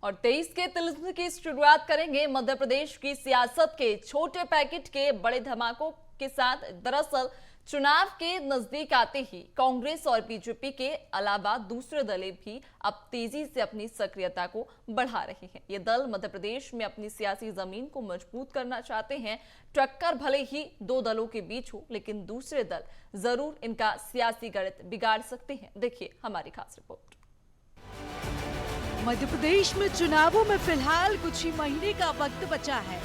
और 23 के तिलिस्म की शुरुआत करेंगे मध्य प्रदेश की सियासत के छोटे पैकेट के बड़े धमाकों के साथ। दरअसल चुनाव के नजदीक आते ही कांग्रेस और बीजेपी के अलावा दूसरे दल भी अब तेजी से अपनी सक्रियता को बढ़ा रहे हैं। ये दल मध्य प्रदेश में अपनी सियासी जमीन को मजबूत करना चाहते हैं। टक्कर भले ही दो दलों के बीच हो, लेकिन दूसरे दल जरूर इनका सियासी गणित बिगाड़ सकते हैं। देखिए हमारी खास रिपोर्ट। मध्य प्रदेश में चुनावों में फिलहाल कुछ ही महीने का वक्त बचा है।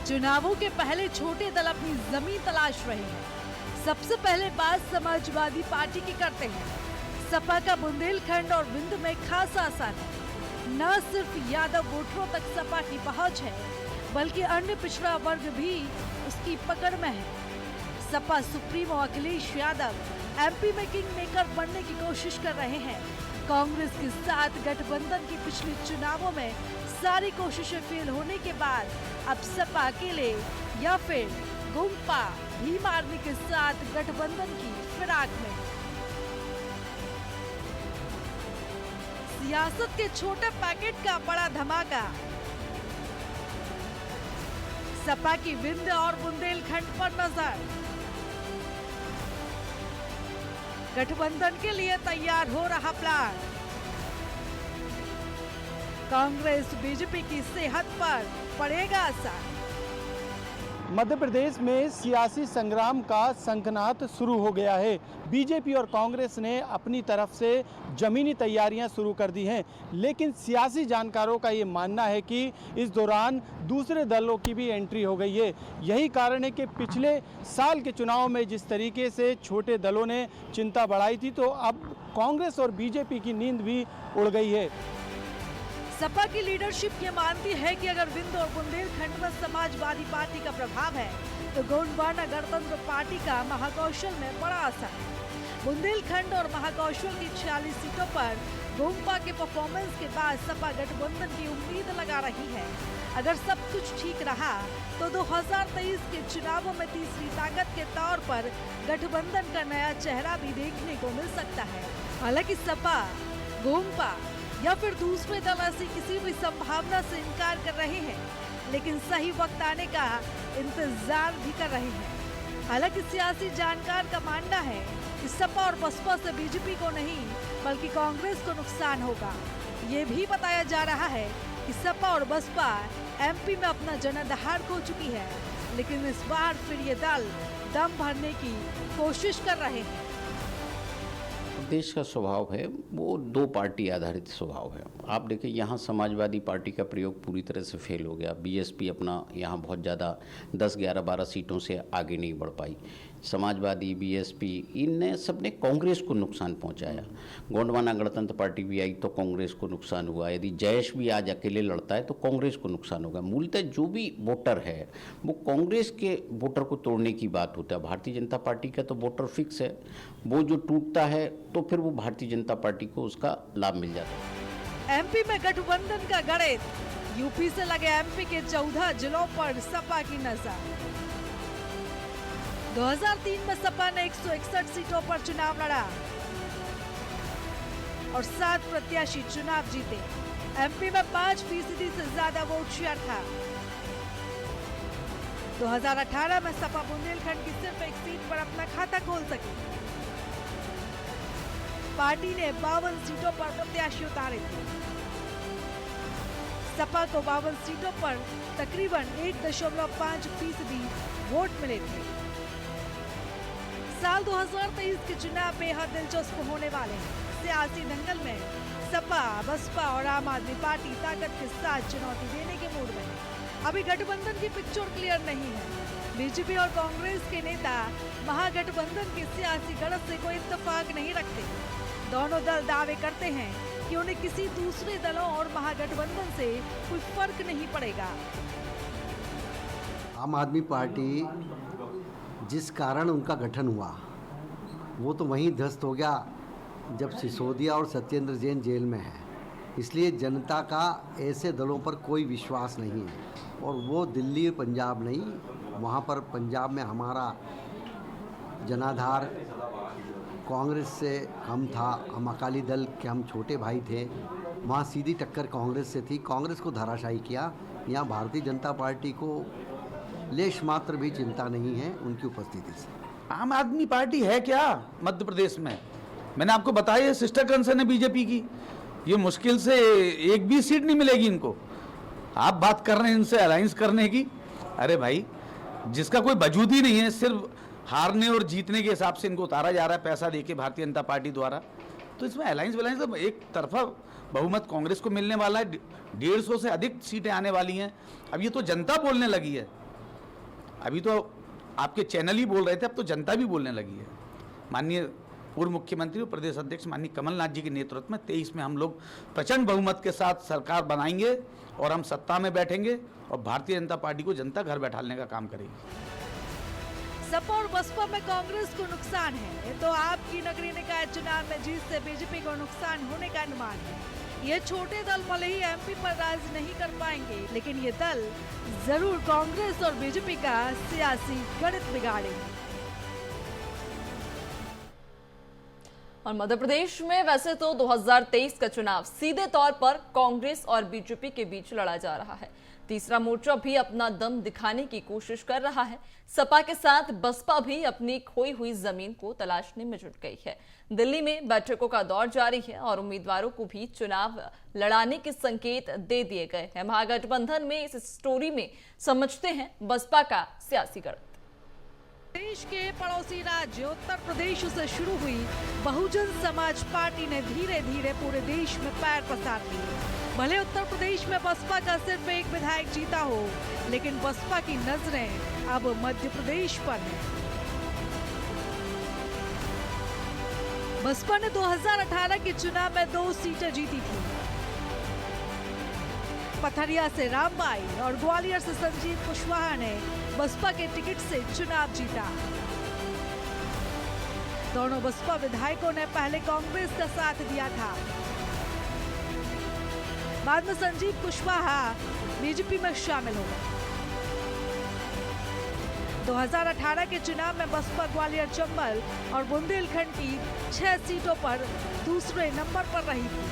चुनावों के पहले छोटे दल अपनी जमीन तलाश रहे हैं। सबसे पहले बात समाजवादी पार्टी की करते हैं। सपा का बुंदेलखंड और विंध्य में खासा असर है। न सिर्फ यादव वोटरों तक सपा की पहुंच है, बल्कि अन्य पिछड़ा वर्ग भी उसकी पकड़ में है। सपा सुप्रीमो अखिलेश यादव एमपी में किंग मेकर बनने की कोशिश कर रहे हैं। कांग्रेस के साथ गठबंधन की पिछले चुनावों में सारी कोशिशें फेल होने के बाद अब सपा अकेले या फिर गुंपा भीम आर्मी के साथ गठबंधन की फिराक में। सियासत के छोटे पैकेट का बड़ा धमाका। सपा की विंध्य और बुंदेलखंड पर नजर। गठबंधन के लिए तैयार हो रहा प्लान। कांग्रेस बीजेपी की सेहत पर पड़ेगा असर। मध्य प्रदेश में सियासी संग्राम का शंखनाद शुरू हो गया है। बीजेपी और कांग्रेस ने अपनी तरफ से जमीनी तैयारियां शुरू कर दी हैं, लेकिन सियासी जानकारों का ये मानना है कि इस दौरान दूसरे दलों की भी एंट्री हो गई है। यही कारण है कि पिछले साल के चुनाव में जिस तरीके से छोटे दलों ने चिंता बढ़ाई थी, तो अब कांग्रेस और बीजेपी की नींद भी उड़ गई है। सपा की लीडरशिप ये मानती है कि अगर विंध्य और बुंदेलखंड में समाजवादी पार्टी का प्रभाव है, तो गोंडवाना गणतंत्र पार्टी का महाकौशल में बड़ा असर है। बुंदेलखंड और महाकौशल की 46 सीटों पर गोंपा के परफॉर्मेंस के बाद सपा गठबंधन की उम्मीद लगा रही है। अगर सब कुछ ठीक रहा तो 2023 के चुनावों में तीसरी ताकत के तौर पर गठबंधन का नया चेहरा भी देखने को मिल सकता है। हालांकि सपा, गोंपा या फिर दूसरे दल ऐसी किसी भी संभावना से इनकार कर रहे हैं, लेकिन सही वक्त आने का इंतजार भी कर रहे हैं। हालांकि सियासी जानकार का मानना है कि सपा और बसपा से बीजेपी को नहीं, बल्कि कांग्रेस को नुकसान होगा। ये भी बताया जा रहा है कि सपा और बसपा एमपी में अपना जनाधार खो चुकी है, लेकिन इस बार फिर ये दल दम भरने की कोशिश कर रहे हैं। देश का स्वभाव है वो दो पार्टी आधारित स्वभाव है। आप देखिए यहाँ समाजवादी पार्टी का प्रयोग पूरी तरह से फेल हो गया। बीएसपी अपना यहाँ बहुत ज़्यादा 10, 11, 12 सीटों से आगे नहीं बढ़ पाई। समाजवादी, बीएसपी इनने सबने कांग्रेस को नुकसान पहुंचाया। गोंडवाना गणतंत्र पार्टी भी आई तो कांग्रेस को नुकसान हुआ। यदि जयेश भी आज अकेले लड़ता है तो कांग्रेस को नुकसान होगा। मूलतः जो भी वोटर है वो कांग्रेस के वोटर को तोड़ने की बात होता है। भारतीय जनता पार्टी का तो वोटर फिक्स है, वो जो टूटता है तो फिर वो भारतीय जनता पार्टी को उसका लाभ मिल जाता है। एमपी में गठबंधन का गणित। यूपी से लगे एमपी के 14 जिलों पर सपा की नजर। 2003 में सपा ने 161 सीटों पर चुनाव लड़ा और 7 प्रत्याशी चुनाव जीते। एमपी में 5% से ज्यादा वोट शेयर था। 2018 में सपा बुंदेलखंड की सिर्फ एक सीट पर अपना खाता खोल सकी। पार्टी ने 52 सीटों पर प्रत्याशी उतारे थे। सपा को 52 सीटों पर तकरीबन 1.5% वोट मिले थे। साल 2023 के चुनाव बेहद दिलचस्प होने वाले हैं। सियासी दंगल में सपा, बसपा और आम आदमी पार्टी ताकत के साथ चुनौती देने के मूड में है। अभी गठबंधन की पिक्चर क्लियर नहीं है। बीजेपी और कांग्रेस के नेता महागठबंधन के सियासी गणित से कोई इत्तेफाक नहीं रखते। दोनों दल दावे करते हैं कि उन्हें किसी दूसरे दलों और महागठबंधन से कोई फर्क नहीं पड़ेगा। आम आदमी पार्टी जिस कारण उनका गठन हुआ वो तो वहीं ध्वस्त हो गया जब सिसोदिया और सत्येंद्र जैन जेल में है। इसलिए जनता का ऐसे दलों पर कोई विश्वास नहीं है। और वो दिल्ली, पंजाब नहीं, वहाँ पर पंजाब में हमारा जनाधार कांग्रेस से कम था। हम अकाली दल के हम छोटे भाई थे, वहाँ सीधी टक्कर कांग्रेस से थी, कांग्रेस को धराशायी किया। यहाँ भारतीय जनता पार्टी को लेश मात्र भी चिंता नहीं है उनकी उपस्थिति से। आम आदमी पार्टी है क्या मध्य प्रदेश में? मैंने आपको बताया सिस्टर कंसर्न है बीजेपी की, ये मुश्किल से एक भी सीट नहीं मिलेगी इनको। आप बात कर रहे हैं इनसे अलायंस करने की, अरे भाई जिसका कोई वजूद ही नहीं है, सिर्फ हारने और जीतने के हिसाब से इनको उतारा जा रहा है पैसा देके भारतीय जनता पार्टी द्वारा, तो इसमें अलायंस तो एक तरफा बहुमत कांग्रेस को मिलने वाला है, 150 से अधिक सीटें आने वाली हैं। अब ये तो जनता बोलने लगी है, अभी तो आपके चैनल ही बोल रहे थे, अब तो जनता भी बोलने लगी है। माननीय पूर्व मुख्यमंत्री और प्रदेश अध्यक्ष माननीय कमलनाथ जी के नेतृत्व में 23 में हम लोग प्रचंड बहुमत के साथ सरकार बनाएंगे और हम सत्ता में बैठेंगे और भारतीय जनता पार्टी को जनता घर बैठाने का काम करेगी। सपा और बसपा में कांग्रेस को नुकसान है तो आपकी नगरी निकाय चुनाव में जीत से बीजेपी को नुकसान होने का अनुमान है। ये छोटे दल भले ही एमपी पर राज नहीं कर पाएंगे, लेकिन ये दल जरूर कांग्रेस और बीजेपी का सियासी गणित बिगाड़ेंगे। और मध्य प्रदेश में वैसे तो 2023 का चुनाव सीधे तौर पर कांग्रेस और बीजेपी के बीच लड़ा जा रहा है। तीसरा मोर्चा भी अपना दम दिखाने की कोशिश कर रहा है। सपा के साथ बसपा भी अपनी खोई हुई जमीन को तलाशने में जुट गई है। दिल्ली में बैठकों का दौर जारी है और उम्मीदवारों को भी चुनाव लड़ाने के संकेत दे दिए गए हैं। महागठबंधन में इस स्टोरी में समझते हैं बसपा का सियासी गणित। देश के पड़ोसी राज्य उत्तर प्रदेश से शुरू हुई बहुजन समाज पार्टी ने धीरे धीरे पूरे देश में पैर पसार लिए। भले उत्तर प्रदेश में बसपा का सिर्फ एक विधायक जीता हो, लेकिन बसपा की नजरें अब मध्य प्रदेश पर हैं। बसपा ने 2018 के चुनाव में 2 सीटें जीती थी। पथरिया से रामबाई और ग्वालियर से संजीव कुशवाहा ने बसपा के टिकट से चुनाव जीता। दोनों बसपा विधायकों ने पहले कांग्रेस का साथ दिया था, बाद में संजीव कुशवाहा बीजेपी में शामिल हो गए। 2018 के चुनाव में बसपा ग्वालियर, चंबल और बुंदेलखंड की 6 सीटों पर दूसरे नंबर पर रही थी।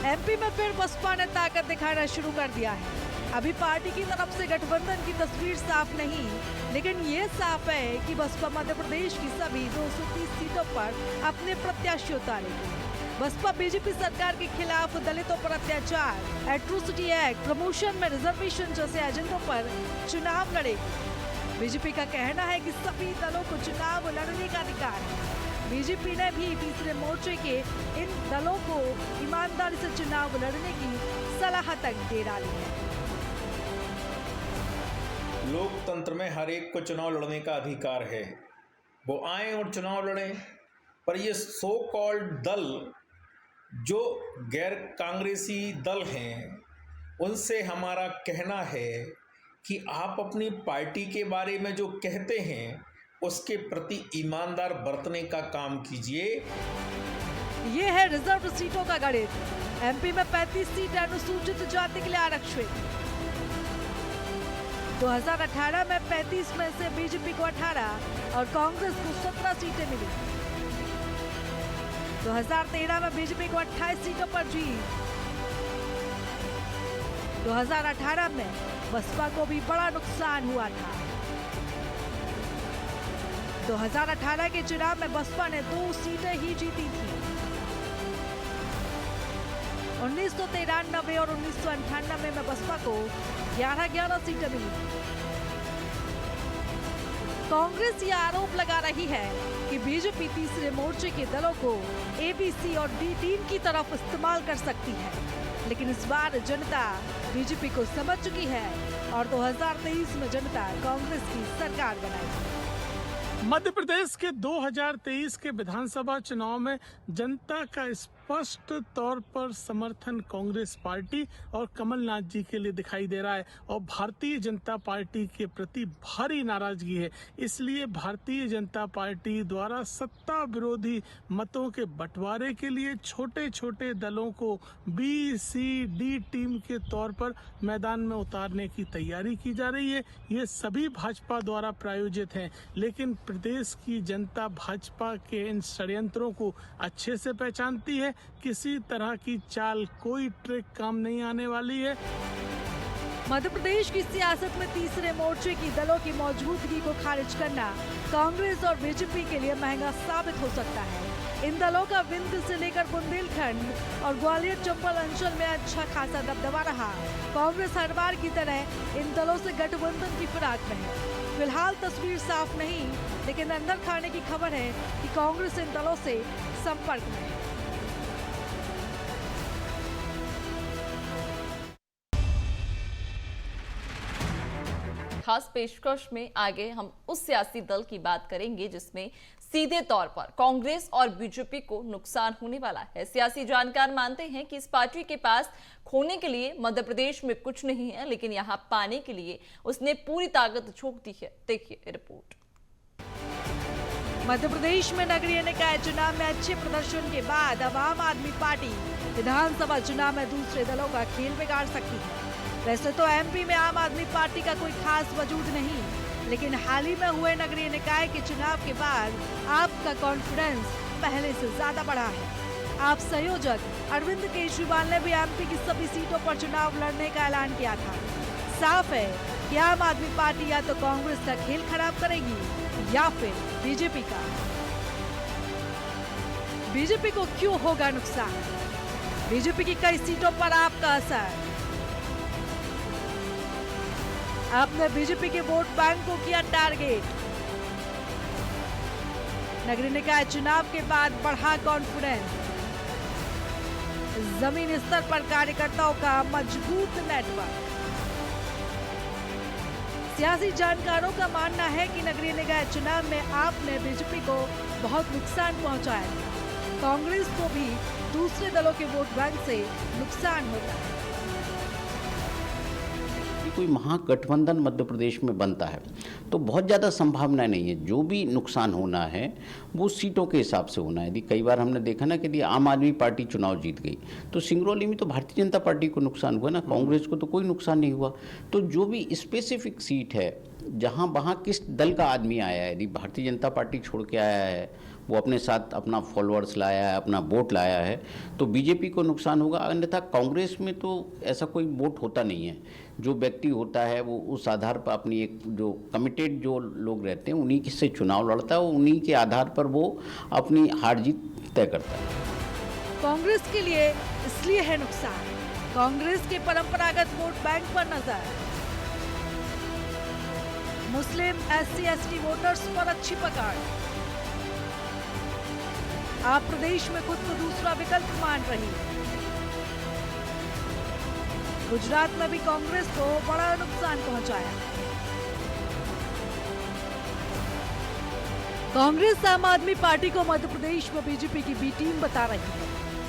एमपी में फिर बसपा ने ताकत दिखाना शुरू कर दिया है। अभी पार्टी की तरफ से गठबंधन की तस्वीर साफ नहीं, लेकिन ये साफ है कि बसपा मध्य प्रदेश की सभी 230 सीटों पर अपने प्रत्याशी उतारेगी। बसपा बीजेपी सरकार के खिलाफ दलितों पर अत्याचार, एट्रोसिटी एक्ट, प्रमोशन में रिजर्वेशन जैसे एजेंडों पर चुनाव लड़ेगी। बीजेपी का कहना है कि सभी दलों को चुनाव लड़ने का अधिकार है। बीजेपी ने भी तीसरे मोर्चे के इन दलों को ईमानदारी से चुनाव लड़ने की सलाह तक दे डाली है। लोकतंत्र में हर एक को चुनाव लड़ने का अधिकार है, वो आए और चुनाव लड़ें। पर ये सो कॉल्ड दल जो गैर कांग्रेसी दल हैं, उनसे हमारा कहना है कि आप अपनी पार्टी के बारे में जो कहते हैं उसके प्रति ईमानदार बरतने का काम कीजिए। ये है रिजर्व सीटों का गणित। एमपी में 35 सीटें अनुसूचित जाति के लिए आरक्षित। 2018 में 35 में से बीजेपी को 18 और कांग्रेस को 17 सीटें मिली। 2013 में बीजेपी को 28 सीटों पर जीत। 2018 में बसपा को भी बड़ा नुकसान हुआ था। 2018 के चुनाव में बसपा ने 2 सीटें ही जीती थी। 1993 और 1998 में बसपा को 11-11 सीटें मिली। कांग्रेस ये आरोप लगा रही है कि बीजेपी तीसरे मोर्चे के दलों को एबीसी और डी टीम की तरफ इस्तेमाल कर सकती है, लेकिन इस बार जनता बीजेपी को समझ चुकी है और 2023 में जनता कांग्रेस की सरकार बनाएगी। मध्य प्रदेश के 2023 के विधानसभा चुनाव में जनता का स्पष्ट तौर पर समर्थन कांग्रेस पार्टी और कमलनाथ जी के लिए दिखाई दे रहा है और भारतीय जनता पार्टी के प्रति भारी नाराजगी है। इसलिए भारतीय जनता पार्टी द्वारा सत्ता विरोधी मतों के बंटवारे के लिए छोटे छोटे दलों को बी, सी, डी टीम के तौर पर मैदान में उतारने की तैयारी की जा रही है। ये सभी भाजपा द्वारा प्रायोजित हैं, लेकिन प्रदेश की जनता भाजपा के इन षड्यंत्रों को अच्छे से पहचानती है। किसी तरह की चाल, कोई ट्रिक काम नहीं आने वाली है। मध्य प्रदेश की सियासत में तीसरे मोर्चे की दलों की मौजूदगी को खारिज करना कांग्रेस और बीजेपी के लिए महंगा साबित हो सकता है। इन दलों का विंध्य से लेकर बुंदेलखंड और ग्वालियर चंबल अंचल में अच्छा खासा दबदबा रहा। कांग्रेस हर बार की तरह इन दलों से गठबंधन की फिराक में है। फिलहाल तस्वीर साफ नहीं, लेकिन अंदर खाने की खबर है कि कांग्रेस इन दलों से संपर्क में है। खास पेशकश में आगे हम उस सियासी दल की बात करेंगे जिसमें सीधे तौर पर कांग्रेस और बीजेपी को नुकसान होने वाला है। सियासी जानकार मानते हैं कि इस पार्टी के पास खोने के लिए मध्य प्रदेश में कुछ नहीं है, लेकिन यहां पाने के लिए उसने पूरी ताकत झोंक दी है। देखिए रिपोर्ट। मध्य प्रदेश में नगरीय निकाय चुनाव में अच्छे प्रदर्शन के बाद अब आम आदमी पार्टी विधानसभा चुनाव में दूसरे दलों का खेल बिगाड़ सकती है। वैसे तो एमपी में आम आदमी पार्टी का कोई खास वजूद नहीं, लेकिन हाल ही में हुए नगरीय निकाय के चुनाव के बाद आपका कॉन्फिडेंस पहले से ज्यादा बढ़ा है। आप संयोजक अरविंद केजरीवाल ने भी एमपी की सभी सीटों पर चुनाव लड़ने का ऐलान किया था। साफ है कि आम आदमी पार्टी या तो कांग्रेस का खेल खराब करेगी या फिर बीजेपी का। बीजेपी को क्यों होगा नुकसान? बीजेपी की कई सीटों पर आपका असर। आपने बीजेपी के वोट बैंक को किया टारगेट। नगरीय निकाय चुनाव के बाद बढ़ा कॉन्फिडेंस। जमीन स्तर पर कार्यकर्ताओं का मजबूत नेटवर्क। सियासी जानकारों का मानना है कि नगरीय निकाय चुनाव में आपने बीजेपी को बहुत नुकसान पहुंचाया है। कांग्रेस को भी दूसरे दलों के वोट बैंक से नुकसान होता है। कोई महागठबंधन मध्य प्रदेश में बनता है तो बहुत ज़्यादा संभावना नहीं है। जो भी नुकसान होना है वो सीटों के हिसाब से होना है। यदि कई बार हमने देखा ना कि यदि आम आदमी पार्टी चुनाव जीत गई तो सिंगरौली में तो भारतीय जनता पार्टी को नुकसान हुआ ना, कांग्रेस को तो कोई नुकसान नहीं हुआ। तो जो भी स्पेसिफिक सीट है जहाँ वहाँ किस दल का आदमी आया है, यदि भारतीय जनता पार्टी छोड़ के आया है, वो अपने साथ अपना फॉलोअर्स लाया है, अपना वोट लाया है, तो बीजेपी को नुकसान होगा। अन्यथा कांग्रेस में तो ऐसा कोई वोट होता नहीं है। जो व्यक्ति होता है वो उस आधार पर अपनी एक जो कमिटेड जो लोग रहते हैं उन्हीं से चुनाव लड़ता है, उन्हीं के आधार पर वो अपनी हार जीत तय करता है। कांग्रेस के लिए इसलिए है नुकसान। कांग्रेस के परंपरागत वोट बैंक पर नजर। मुस्लिम SC/ST वोटर्स पर अच्छी पकड़। आप प्रदेश में खुद को दूसरा विकल्प मान रही है। गुजरात में भी कांग्रेस को बड़ा नुकसान पहुंचाया। कांग्रेस आम आदमी पार्टी को मध्य प्रदेश में बीजेपी की बी टीम बता रही है।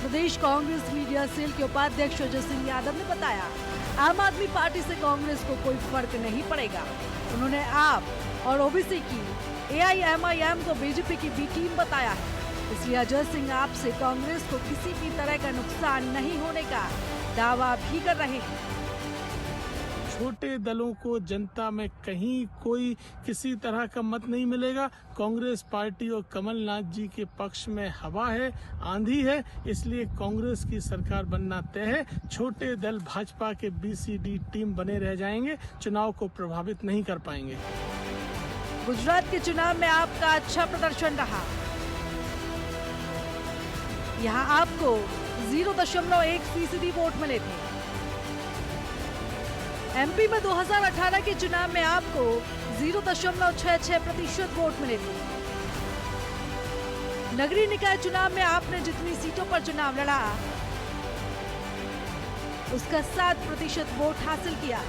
प्रदेश कांग्रेस मीडिया सेल के उपाध्यक्ष अजय सिंह यादव ने बताया, आम आदमी पार्टी से कांग्रेस को कोई फर्क नहीं पड़ेगा। उन्होंने आप और ओबीसी की AIMIM को बीजेपी की बी टीम बताया है। इसलिए अजय सिंह आपसे कांग्रेस को किसी भी तरह का नुकसान नहीं होने का दावा भी कर रहे हैं। छोटे दलों को जनता में कहीं कोई किसी तरह का मत नहीं मिलेगा। कांग्रेस पार्टी और कमलनाथ जी के पक्ष में हवा है, आंधी है, इसलिए कांग्रेस की सरकार बनना तय है। छोटे दल भाजपा के BCD टीम बने रह जाएंगे, चुनाव को प्रभावित नहीं कर पाएंगे। गुजरात के चुनाव में आपका अच्छा प्रदर्शन रहा। यहाँ आपको 0.1% वोट मिले थे। एमपी में 2018 के चुनाव में आपको 0.66% वोट मिले थे। नगरीय निकाय चुनाव में आपने जितनी सीटों पर चुनाव लड़ा उसका 7% वोट हासिल किया।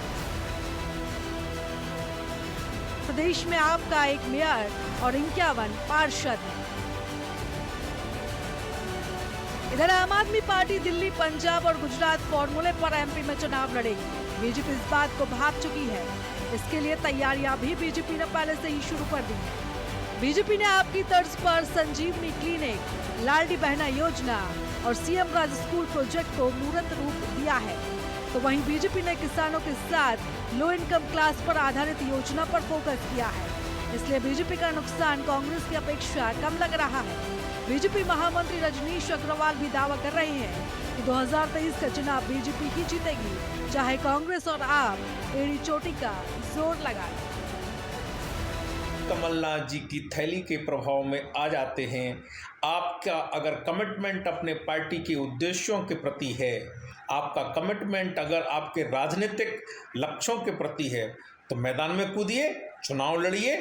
प्रदेश में आपका एक मेयर और 51 पार्षद है। इधर आम आदमी पार्टी दिल्ली, पंजाब और गुजरात फॉर्मूले पर एमपी में चुनाव लड़ेगी। बीजेपी इस बात को भांप चुकी है। इसके लिए तैयारियां भी बीजेपी ने पहले से ही शुरू कर दी है। बीजेपी ने आपकी तर्ज पर संजीवनी क्लिनिक, लाडली बहना योजना और सीएम राज स्कूल प्रोजेक्ट को मूर्त रूप दिया है। तो वहीं बीजेपी ने किसानों के साथ लो इनकम क्लास पर आधारित योजना पर फोकस किया है। इसलिए बीजेपी का नुकसान कांग्रेस की अपेक्षा कम लग रहा है। बीजेपी महामंत्री रजनीश अग्रवाल भी दावा कर रहे हैं कि 2023 का चुनाव बीजेपी ही जीतेगी, चाहे कांग्रेस और आप एड़ी चोटी का जोर लगाए। कमलनाथ जी की थैली के प्रभाव में आ जाते हैं। आपका अगर कमिटमेंट अपने पार्टी के उद्देश्यों के प्रति है, आपका कमिटमेंट अगर आपके राजनीतिक लक्ष्यों के प्रति है, तो मैदान में कूदिए, चुनाव लड़िए।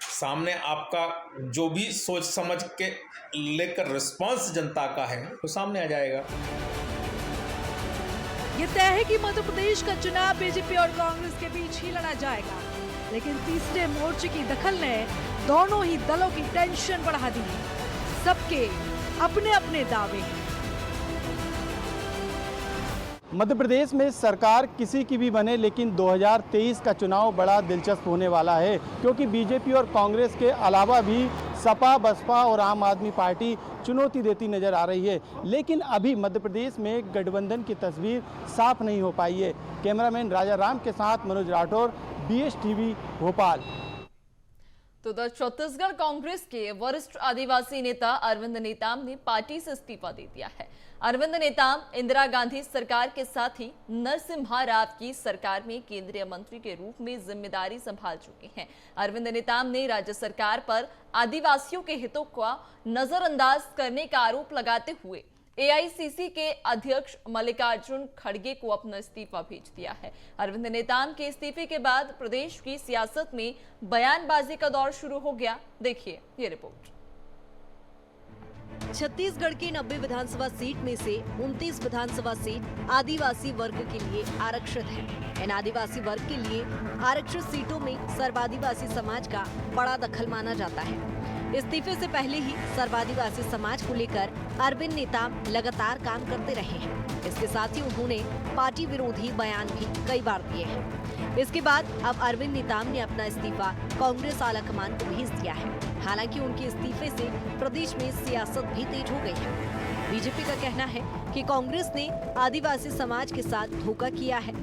सामने आपका जो भी सोच समझ के लेकर रिस्पांस जनता का है वो सामने आ जाएगा। ये तय है कि मध्य प्रदेश का चुनाव बीजेपी और कांग्रेस के बीच ही लड़ा जाएगा, लेकिन तीसरे मोर्चे की दखल ने दोनों ही दलों की टेंशन बढ़ा दी है। सबके अपने अपने दावे हैं। मध्य प्रदेश में सरकार किसी की भी बने, लेकिन 2023 का चुनाव बड़ा दिलचस्प होने वाला है, क्योंकि बीजेपी और कांग्रेस के अलावा भी सपा, बसपा और आम आदमी पार्टी चुनौती देती नजर आ रही है। लेकिन अभी मध्य प्रदेश में गठबंधन की तस्वीर साफ नहीं हो पाई है। कैमरामैन राजा राम के साथ मनोज राठौर, BSTV भोपाल। तो उधर छत्तीसगढ़ कांग्रेस के वरिष्ठ आदिवासी नेता अरविंद नेताम ने पार्टी से इस्तीफा दे दिया है। अरविंद नेताम इंदिरा गांधी सरकार के साथ ही नरसिम्हा राव की सरकार में केंद्रीय मंत्री के रूप में जिम्मेदारी संभाल चुके हैं। अरविंद नेताम ने राज्य सरकार पर आदिवासियों के हितों का नजरअंदाज करने का आरोप लगाते हुए AICC के अध्यक्ष मल्लिकार्जुन खड़गे को अपना इस्तीफा भेज दिया है। अरविंद नेताम के इस्तीफे के बाद प्रदेश की सियासत में बयानबाजी का दौर शुरू हो गया। देखिए ये रिपोर्ट। छत्तीसगढ़ की 90 विधानसभा सीट में से 29 विधानसभा सीट आदिवासी वर्ग के लिए आरक्षित है। इन आदिवासी वर्ग के लिए आरक्षित सीटों में सर्वादिवासी समाज का बड़ा दखल माना जाता है। इस्तीफे से पहले ही सर्वादिवासी समाज को लेकर अरविंद नेताम लगातार काम करते रहे हैं। इसके साथ ही उन्होंने पार्टी विरोधी बयान भी कई बार दिए हैं। इसके बाद अब अरविंद नेताम ने अपना इस्तीफा कांग्रेस आलाकमान को भेज दिया है। हालांकि उनके इस्तीफे से प्रदेश में सियासत भी तेज हो गई है। बीजेपी का कहना है कि कांग्रेस ने आदिवासी समाज के साथ धोखा किया है।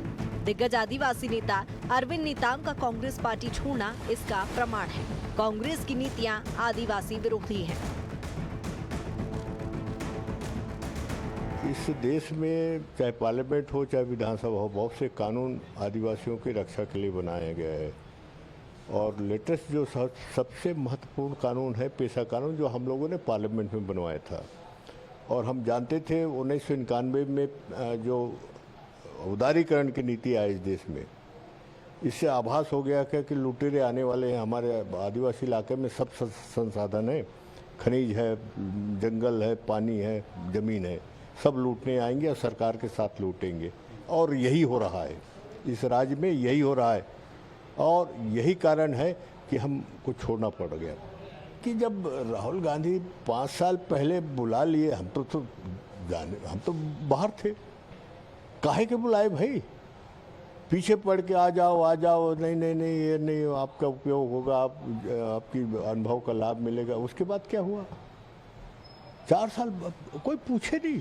दिग्गज आदिवासी नेता अरविंद नेताम का कांग्रेस पार्टी छोड़ना इसका प्रमाण है। कांग्रेस की नीतियां आदिवासी विरोधी हैं। इस देश में चाहे पार्लियामेंट हो चाहे विधानसभा हो, बहुत से कानून आदिवासियों की रक्षा के लिए बनाया गया है। और लेटेस्ट जो सबसे महत्वपूर्ण कानून है पेशा कानून, जो हम लोगों ने पार्लियामेंट में बनवाया था। और हम जानते थे 1991 में जो उदारीकरण की नीति आई इस देश में, इससे आभास हो गया कि लुटेरे आने वाले हैं। हमारे आदिवासी इलाके में सब संसाधन है, खनिज है, जंगल है, पानी है, ज़मीन है, सब लूटने आएंगे और सरकार के साथ लूटेंगे। और यही हो रहा है, इस राज्य में यही हो रहा है। और यही कारण है कि हमको छोड़ना पड़ गया। कि जब राहुल गांधी 5 साल पहले बुला लिए, हम तो बाहर थे, काहे के बुलाए भाई? पीछे पड़ के आ जाओ, नहीं ये नहीं, आपका उपयोग होगा, आपकी अनुभव का लाभ मिलेगा। उसके बाद क्या हुआ? 4 साल कोई पूछे नहीं।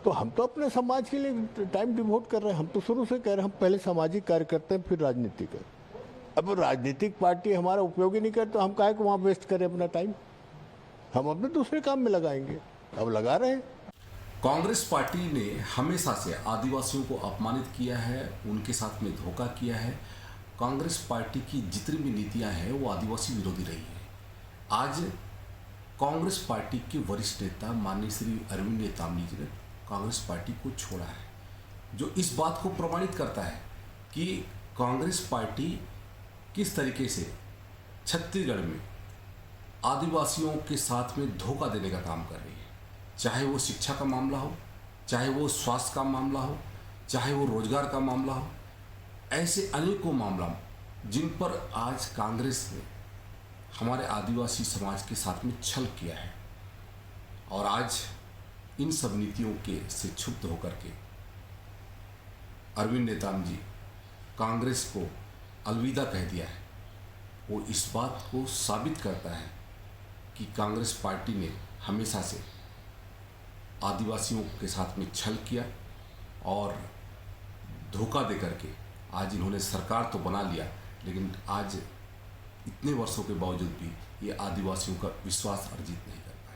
तो हम तो अपने समाज के लिए टाइम डिवोट कर रहे हैं। हम तो शुरू से कह रहे हैं, हम पहले सामाजिक कार्य करते हैं, फिर राजनीति करें। अब राजनीतिक पार्टी हमारा उपयोग ही नहीं करे तो हम काहे को वहाँ वेस्ट करें अपना टाइम? हम अपने दूसरे काम में लगाएंगे। अब लगा रहे हैं। कांग्रेस पार्टी ने हमेशा से आदिवासियों को अपमानित किया है, उनके साथ में धोखा किया है। कांग्रेस पार्टी की जितनी भी नीतियां हैं वो आदिवासी विरोधी रही है। आज कांग्रेस पार्टी के वरिष्ठ नेता माननीय श्री अरविंद नेताम जी ने कांग्रेस पार्टी को छोड़ा है, जो इस बात को प्रमाणित करता है कि कांग्रेस पार्टी किस तरीके से छत्तीसगढ़ में आदिवासियों के साथ में धोखा देने का काम कर रही है। चाहे वो शिक्षा का मामला हो, चाहे वो स्वास्थ्य का मामला हो, चाहे वो रोजगार का मामला हो, ऐसे अनेकों मामला जिन पर आज कांग्रेस ने हमारे आदिवासी समाज के साथ में छल किया है। और आज इन सब नीतियों के से क्षुब्ध होकर के अरविंद नेताम जी कांग्रेस को अलविदा कह दिया है, वो इस बात को साबित करता है कि कांग्रेस पार्टी ने हमेशा से आदिवासियों के साथ में छल किया और धोखा देकर के आज इन्होंने सरकार तो बना लिया, लेकिन आज इतने वर्षों के बावजूद भी ये आदिवासियों का विश्वास अर्जित नहीं कर पाए।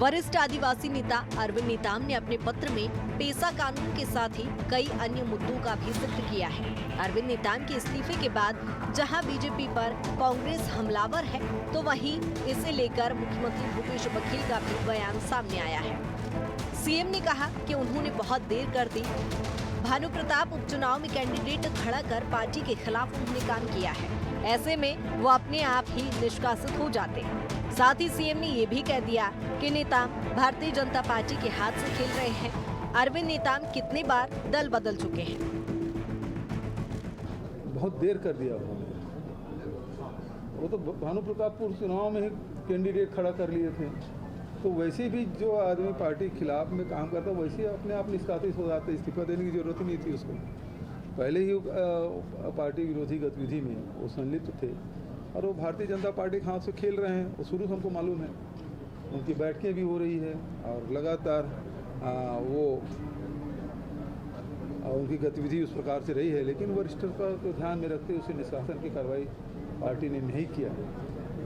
वरिष्ठ आदिवासी नेता अरविंद नेताम ने अपने पत्र में पेसा कानून के साथ ही कई अन्य मुद्दों का भी जिक्र किया है। अरविंद नेताम के इस्तीफे के बाद जहां बीजेपी पर कांग्रेस हमलावर है, तो वहीं इसे लेकर मुख्यमंत्री भूपेश बघेल का भी बयान सामने आया है। सीएम ने कहा कि उन्होंने बहुत देर कर दी। भानु प्रताप उपचुनाव में कैंडिडेट खड़ा कर पार्टी के खिलाफ उन्होंने काम किया है, ऐसे में वो अपने आप ही निष्कासित हो जाते हैं। साथ ही सीएम ने ये भी कह दिया कि नेताम भारतीय जनता पार्टी के हाथ से खेल रहे हैं। अरविंद नेताम कितनी बार दल बदल चुके हैं। बहुत देर कर दिया उन्होंने। वो तो भानु प्रतापपुर चुनाव में ही कैंडिडेट खड़ा कर लिए थे, तो वैसे भी जो आदमी पार्टी के खिलाफ में काम करता वैसे अपने आप निष्कासित हो जाते, इस्तीफा देने की जरूरत ही नहीं थी उसको। पहले ही पार्टी विरोधी गतिविधि में वो संलिप्त थे और वो भारतीय जनता पार्टी के हाथ से खेल रहे हैं, वो शुरू से हमको मालूम है। उनकी बैठकें भी हो रही है और लगातार उनकी गतिविधि उस प्रकार से रही है, लेकिन वरिष्ठता को ध्यान में रखते उसे निष्कासन की कार्रवाई पार्टी ने नहीं किया।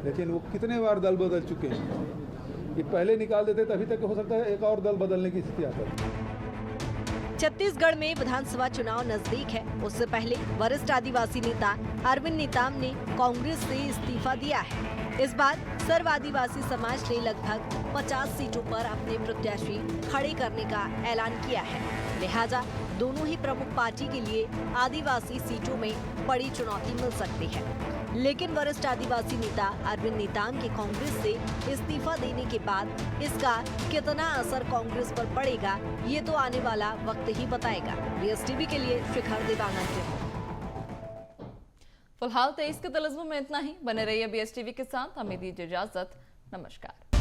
लेकिन वो कितने बार दल बदल चुके हैं, ये पहले निकाल देते तभी तक हो सकता है एक और दल बदलने की स्थिति आता है। छत्तीसगढ़ में विधानसभा चुनाव नजदीक है। उससे पहले वरिष्ठ आदिवासी नेता अरविंद नेताम ने कांग्रेस से इस्तीफा दिया है। इस बार सर्व आदिवासी समाज ने लगभग 50 सीटों पर अपने प्रत्याशी खड़े करने का ऐलान किया है। लिहाजा दोनों ही प्रमुख पार्टी के लिए आदिवासी सीटों में बड़ी चुनौती मिल सकती है। लेकिन वरिष्ठ आदिवासी नेता अरविंद नेताम के कांग्रेस से इस्तीफा देने के बाद इसका कितना असर कांग्रेस पर पड़ेगा, ये तो आने वाला वक्त ही बताएगा। BSTV के लिए शिखर देवांगन की रिपोर्ट। फिलहाल 23 के तलस्सुम में इतना ही। बने रहिए BSTV के साथ। हमें दीजिए इजाजत। नमस्कार।